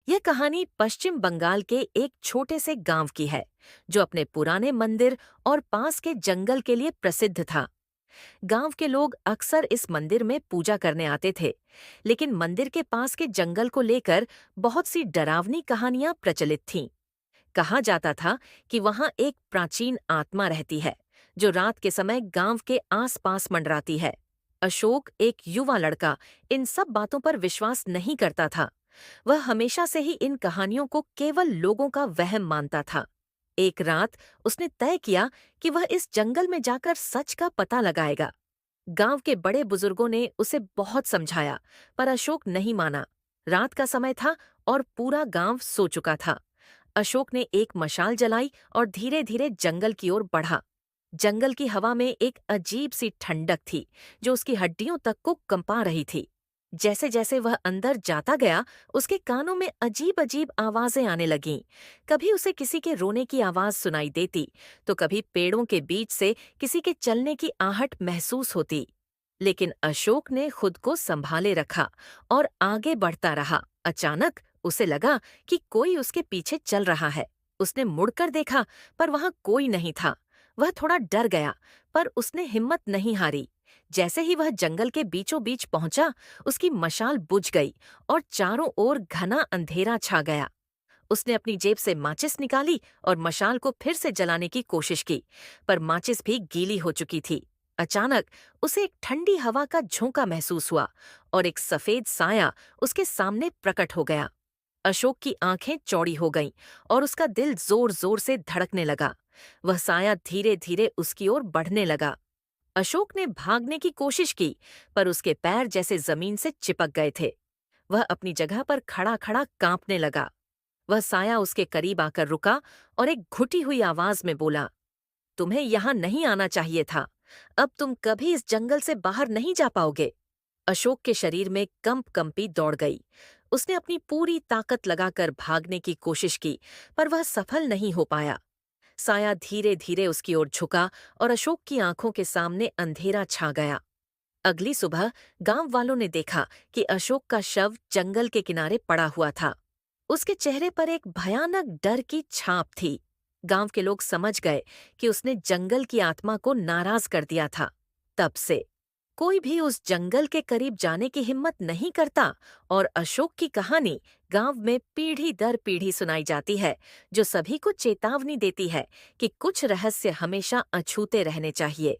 यह कहानी पश्चिम बंगाल के एक छोटे से गांव की है, जो अपने पुराने मंदिर और पास के जंगल के लिए प्रसिद्ध था। गांव के लोग अक्सर इस मंदिर में पूजा करने आते थे, लेकिन मंदिर के पास के जंगल को लेकर बहुत सी डरावनी कहानियां प्रचलित थीं। कहा जाता था कि वहां एक प्राचीन आत्मा रहती है, जो रात के समय गांव के आसपास मंडराती है। अशोक, एक युवा लड़का, इन सब बातों पर विश्वास नहीं करता था। वह हमेशा से ही इन कहानियों को केवल लोगों का वहम मानता था। एक रात उसने तय किया कि वह इस जंगल में जाकर सच का पता लगाएगा। गांव के बड़े बुजुर्गों ने उसे बहुत समझाया, पर अशोक नहीं माना। रात का समय था और पूरा गांव सो चुका था। अशोक ने एक मशाल जलाई और धीरे धीरे जंगल की ओर बढ़ा। जंगल की हवा में एक अजीब सी ठंडक थी, जो उसकी हड्डियों तक को कंपा रही थी। जैसे जैसे वह अंदर जाता गया, उसके कानों में अजीब अजीब आवाजें आने लगीं। कभी उसे किसी के रोने की आवाज सुनाई देती, तो कभी पेड़ों के बीच से किसी के चलने की आहट महसूस होती। लेकिन अशोक ने खुद को संभाले रखा और आगे बढ़ता रहा। अचानक उसे लगा कि कोई उसके पीछे चल रहा है। उसने मुड़कर देखा, पर वहां कोई नहीं था। वह थोड़ा डर गया, पर उसने हिम्मत नहीं हारी। जैसे ही वह जंगल के बीचों बीच पहुंचा, उसकी मशाल बुझ गई और चारों ओर घना अंधेरा छा गया। उसने अपनी जेब से माचिस निकाली और मशाल को फिर से जलाने की कोशिश की, पर माचिस भी गीली हो चुकी थी। अचानक उसे एक ठंडी हवा का झोंका महसूस हुआ और एक सफेद साया उसके सामने प्रकट हो गया। अशोक की आंखें चौड़ी हो गईं और उसका दिल जोर जोर से धड़कने लगा। वह साया धीरे धीरे उसकी ओर बढ़ने लगा। अशोक ने भागने की कोशिश की, पर उसके पैर जैसे जमीन से चिपक गए थे। वह अपनी जगह पर खड़ा खड़ा कांपने लगा। वह साया उसके करीब आकर रुका और एक घुटी हुई आवाज में बोला, तुम्हें यहां नहीं आना चाहिए था। अब तुम कभी इस जंगल से बाहर नहीं जा पाओगे। अशोक के शरीर में कंपी दौड़ गई। उसने अपनी पूरी ताकत लगाकर भागने की कोशिश की, पर वह सफल नहीं हो पाया। साया धीरे धीरे उसकी ओर झुका और अशोक की आंखों के सामने अंधेरा छा गया। अगली सुबह गांव वालों ने देखा कि अशोक का शव जंगल के किनारे पड़ा हुआ था। उसके चेहरे पर एक भयानक डर की छाप थी। गांव के लोग समझ गए कि उसने जंगल की आत्मा को नाराज कर दिया था। तब से कोई भी उस जंगल के करीब जाने की हिम्मत नहीं करता और अशोक की कहानी गांव में पीढ़ी दर पीढ़ी सुनाई जाती है, जो सभी को चेतावनी देती है कि कुछ रहस्य हमेशा अछूते रहने चाहिए।